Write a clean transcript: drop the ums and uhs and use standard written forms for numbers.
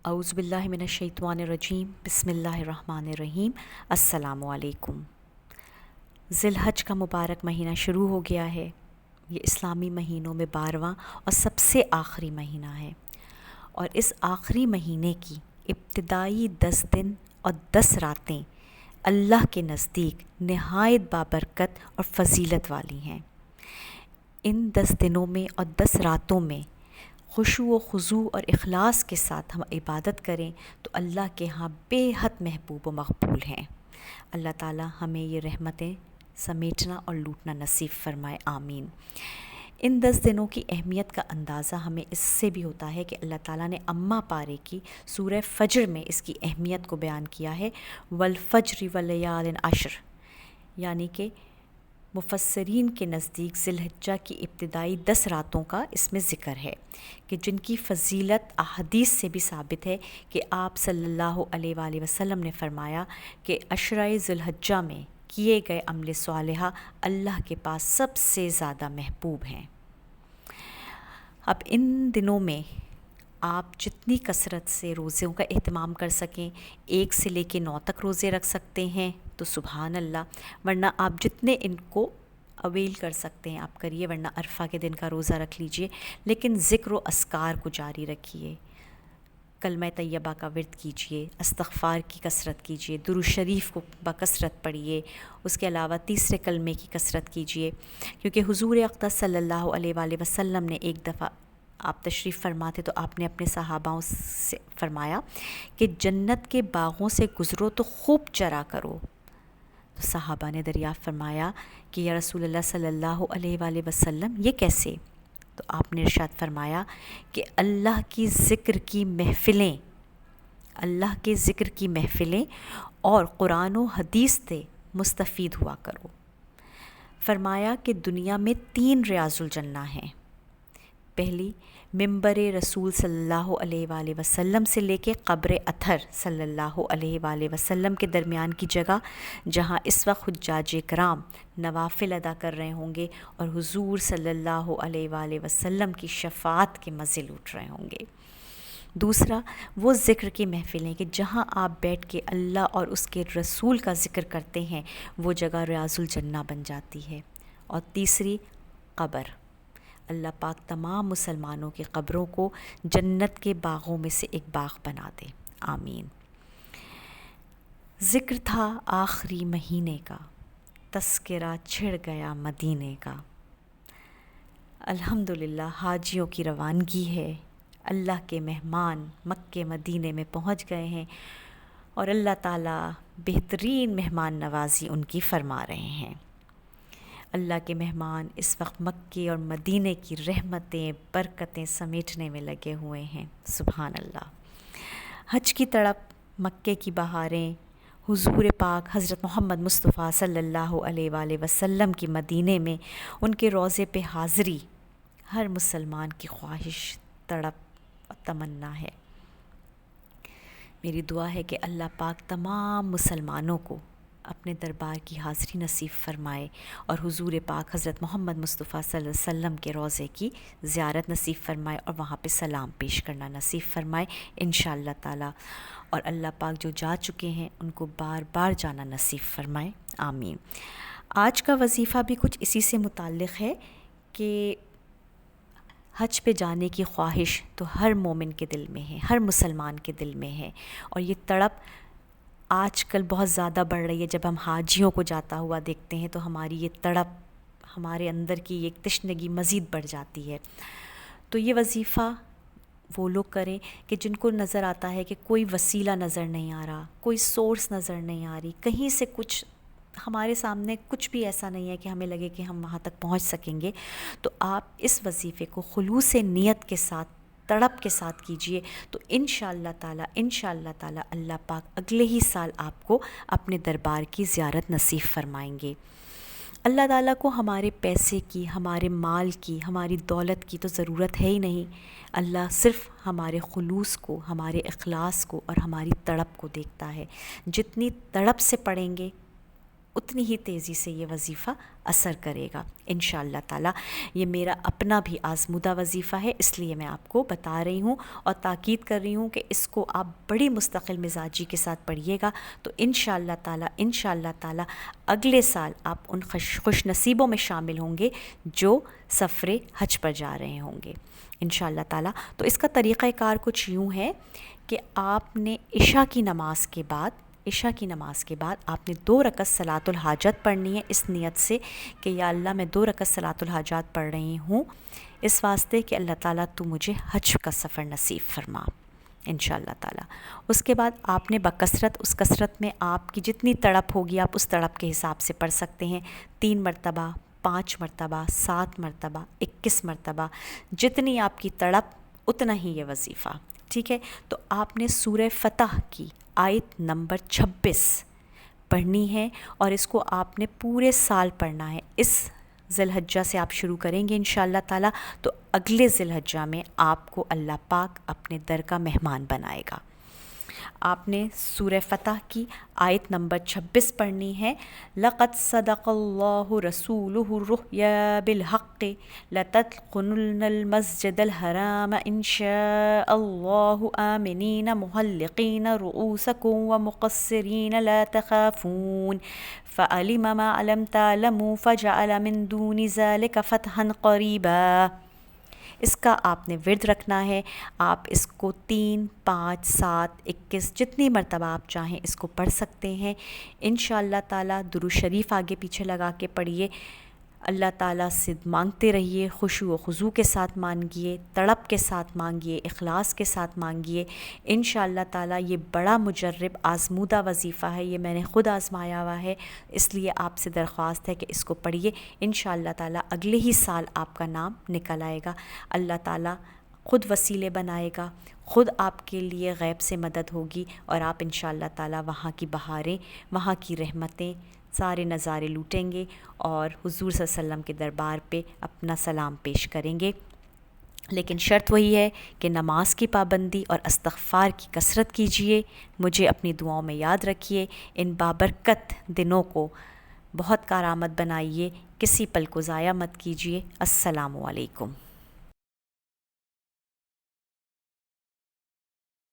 اعوذ باللہ من الشیطان الرجیم، بسم اللہ الرحمن الرحیم۔ السلام علیکم۔ ذی الحج کا مبارک مہینہ شروع ہو گیا ہے۔ یہ اسلامی مہینوں میں 12واں اور سب سے آخری مہینہ ہے، اور اس آخری مہینے کی ابتدائی 10 دن اور 10 راتیں اللہ کے نزدیک نہایت بابرکت اور فضیلت والی ہیں۔ ان 10 دنوں میں اور 10 راتوں میں خشوع و خضوع اور اخلاص کے ساتھ ہم عبادت کریں تو اللہ کے ہاں بے حد محبوب و مقبول ہیں۔ اللہ تعالی ہمیں یہ رحمتیں سمیٹنا اور لوٹنا نصیب فرمائے، آمین۔ ان 10 دنوں کی اہمیت کا اندازہ ہمیں اس سے بھی ہوتا ہے کہ اللہ تعالیٰ نے اماں پارے کی سورہ فجر میں اس کی اہمیت کو بیان کیا ہے، والفجر ولیال عشر، یعنی کہ مفسرین کے نزدیک ذی الحجہ کی ابتدائی 10 راتوں کا اس میں ذکر ہے کہ جن کی فضیلت احادیث سے بھی ثابت ہے کہ آپ صلی اللہ علیہ وآلہ وسلم نے فرمایا کہ عشرہ ذی الحجہ میں کیے گئے عمل صالحہ اللہ کے پاس سب سے زیادہ محبوب ہیں۔ اب ان دنوں میں آپ جتنی کثرت سے روزوں کا اہتمام کر سکیں، 1 سے لے کے 9 تک روزے رکھ سکتے ہیں تو سبحان اللہ، ورنہ آپ جتنے ان کو اویل کر سکتے ہیں آپ کریے، ورنہ عرفہ کے دن کا روزہ رکھ لیجئے، لیکن ذکر و اذکار کو جاری رکھیے، کلمہ طیبہ کا ورد کیجئے، استغفار کی کثرت کیجئے، درود شریف کو بکثرت پڑھیے، اس کے علاوہ تیسرے کلمے کی کثرت کیجئے، کیونکہ حضور اقدس صلی اللہ علیہ وآلہ وسلم نے ایک دفعہ آپ تشریف فرما تھے تو آپ نے اپنے صحاباؤں سے فرمایا کہ جنت کے باغوں سے گزرو تو خوب چرا کرو، تو صحابہ نے دریافت فرمایا کہ یا رسول اللہ صلی اللہ علیہ وآلہ وسلم یہ کیسے؟ تو آپ نے ارشاد فرمایا کہ اللہ کی ذکر کی محفلیں، اللہ کے ذکر کی محفلیں اور قرآن و حدیث سے مستفید ہوا کرو۔ فرمایا کہ دنیا میں 3 ریاض الجنہ ہیں۔ پہلی، منبر رسول صلی اللہ علیہ وآلہ وسلم سے لے کے قبر اطہر صلی اللہ علیہ وآلہ وسلم کے درمیان کی جگہ، جہاں اس وقت حجاج کرام نوافل ادا کر رہے ہوں گے اور حضور صلی اللہ علیہ وآلہ وسلم کی شفاعت کے مزے لوٹ رہے ہوں گے۔ دوسرا، وہ ذکر کی محفلیں کہ جہاں آپ بیٹھ کے اللہ اور اس کے رسول کا ذکر کرتے ہیں، وہ جگہ ریاض الجنہ بن جاتی ہے۔ اور تیسری، قبر، اللہ پاک تمام مسلمانوں کی قبروں کو جنت کے باغوں میں سے ایک باغ بنا دے، آمین۔ ذکر تھا آخری مہینے کا، تذکرہ چھڑ گیا مدینے کا۔ الحمدللہ حاجیوں کی روانگی ہے، اللہ کے مہمان مکے مدینے میں پہنچ گئے ہیں، اور اللہ تعالیٰ بہترین مہمان نوازی ان کی فرما رہے ہیں۔ اللہ کے مہمان اس وقت مکے اور مدینے کی رحمتیں برکتیں سمیٹنے میں لگے ہوئے ہیں، سبحان اللہ۔ حج کی تڑپ، مکے کی بہاریں، حضور پاک حضرت محمد مصطفیٰ صلی اللہ علیہ وآلہ وسلم کی مدینے میں ان کے روضے پہ حاضری ہر مسلمان کی خواہش، تڑپ اور تمنا ہے۔ میری دعا ہے کہ اللہ پاک تمام مسلمانوں کو اپنے دربار کی حاضری نصیب فرمائے اور حضور پاک حضرت محمد مصطفیٰ صلی اللہ علیہ وسلم کے روضے کی زیارت نصیب فرمائے اور وہاں پہ سلام پیش کرنا نصیب فرمائے انشاءاللہ تعالی، اور اللہ پاک جو جا چکے ہیں ان کو بار بار جانا نصیب فرمائے، آمین۔ آج کا وظیفہ بھی کچھ اسی سے متعلق ہے کہ حج پہ جانے کی خواہش تو ہر مومن کے دل میں ہے، ہر مسلمان کے دل میں ہے، اور یہ تڑپ آج کل بہت زیادہ بڑھ رہی ہے۔ جب ہم حاجیوں کو جاتا ہوا دیکھتے ہیں تو ہماری یہ تڑپ، ہمارے اندر کی یہ تشنگی مزید بڑھ جاتی ہے۔ تو یہ وظیفہ وہ لوگ کریں کہ جن کو نظر آتا ہے کہ کوئی وسیلہ نظر نہیں آ رہا، کوئی سورس نظر نہیں آ رہی، کہیں سے کچھ ہمارے سامنے کچھ بھی ایسا نہیں ہے کہ ہمیں لگے کہ ہم وہاں تک پہنچ سکیں گے، تو آپ اس وظیفے کو خلوص نیت کے ساتھ، تڑپ کے ساتھ کیجئے، تو انشاءاللہ تعالی اللہ پاک اگلے ہی سال آپ کو اپنے دربار کی زیارت نصیب فرمائیں گے۔ اللہ تعالیٰ کو ہمارے پیسے کی، ہمارے مال کی، ہماری دولت کی تو ضرورت ہے ہی نہیں۔ اللہ صرف ہمارے خلوص کو، ہمارے اخلاص کو اور ہماری تڑپ کو دیکھتا ہے۔ جتنی تڑپ سے پڑھیں گے اتنی ہی تیزی سے یہ وظیفہ اثر کرے گا انشاءاللہ تعالی۔ یہ میرا اپنا بھی آزمودہ وظیفہ ہے، اس لیے میں آپ کو بتا رہی ہوں اور تاکید کر رہی ہوں کہ اس کو آپ بڑی مستقل مزاجی کے ساتھ پڑھیے گا تو انشاءاللہ تعالی اگلے سال آپ ان خوش نصیبوں میں شامل ہوں گے جو سفر حج پر جا رہے ہوں گے انشاءاللہ تعالی۔ تو اس کا طریقہ کار کچھ یوں ہے کہ آپ نے عشاء کی نماز کے بعد آپ نے 2 رکعت صلاۃ الحاجت پڑھنی ہے، اس نیت سے کہ یا اللہ میں 2 رکعت صلاۃ الحاجات پڑھ رہی ہوں اس واسطے کہ اللہ تعالیٰ تو مجھے حج کا سفر نصیب فرما انشاءاللہ تعالیٰ۔ اس کے بعد آپ نے اس کثرت میں آپ کی جتنی تڑپ ہوگی آپ اس تڑپ کے حساب سے پڑھ سکتے ہیں، 3 مرتبہ، 5 مرتبہ، 7 مرتبہ، 21 مرتبہ، جتنی آپ کی تڑپ اتنا ہی یہ وظیفہ، ٹھیک ہے۔ تو آپ نے سورہ فتح کی آیت نمبر 26 پڑھنی ہے اور اس کو آپ نے پورے سال پڑھنا ہے۔ اس ذی الحجہ سے آپ شروع کریں گے انشاءاللہ تعالیٰ تو اگلے ذی الحجہ میں آپ کو اللہ پاک اپنے در کا مہمان بنائے گا۔ آپ نے سورہ فتح کی آیت نمبر 26 پڑھنی ہے، لَقَدْ صَدَقَ اللَّهُ رَسُولُهُ الرُّؤْيَا بِالْحَقِّ لَتَدْخُلُنَّ الْمَسْجِدَ الْحَرَامَ إِنْ شَاءَ اللَّهُ آمِنِينَ مُحَلِّقِينَ رُؤُوسَكُمْ وَمُقَصِّرِينَ لَا تَخَافُونَ فَعَلِمَ مَا لَمْ تَعْلَمُوا فَجَعَلَ مِن دُونِ ذَلِكَ فَتْحًا قَرِيبًا۔ اس کا آپ نے ورد رکھنا ہے، آپ اس کو 3، 5، 7، 21 جتنی مرتبہ آپ چاہیں اس کو پڑھ سکتے ہیں انشاءاللہ تعالیٰ۔ درود شریف آگے پیچھے لگا کے پڑھیے، اللہ تعالیٰ سے مانگتے رہیے، خشوع و خضوع کے ساتھ مانگیے، تڑپ کے ساتھ مانگیے، اخلاص کے ساتھ مانگیے انشاءاللہ تعالیٰ۔ یہ بڑا مجرب آزمودہ وظیفہ ہے، یہ میں نے خود آزمایا ہوا ہے، اس لیے آپ سے درخواست ہے کہ اس کو پڑھیے انشاءاللہ تعالیٰ۔ اگلے ہی سال آپ کا نام نکل آئے گا، اللہ تعالیٰ خود وسیلے بنائے گا، خود آپ کے لیے غیب سے مدد ہوگی اور آپ انشاءاللہ تعالیٰ وہاں کی بہاریں، وہاں کی رحمتیں، سارے نظارے لوٹیں گے اور حضور صلی اللہ علیہ وسلم کے دربار پہ اپنا سلام پیش کریں گے۔ لیکن شرط وہی ہے کہ نماز کی پابندی اور استغفار کی کثرت کیجیے، مجھے اپنی دعاؤں میں یاد رکھیے، ان بابرکت دنوں کو بہت کارآمد بنائیے، کسی پل کو ضائع مت کیجیے۔ السلام علیکم۔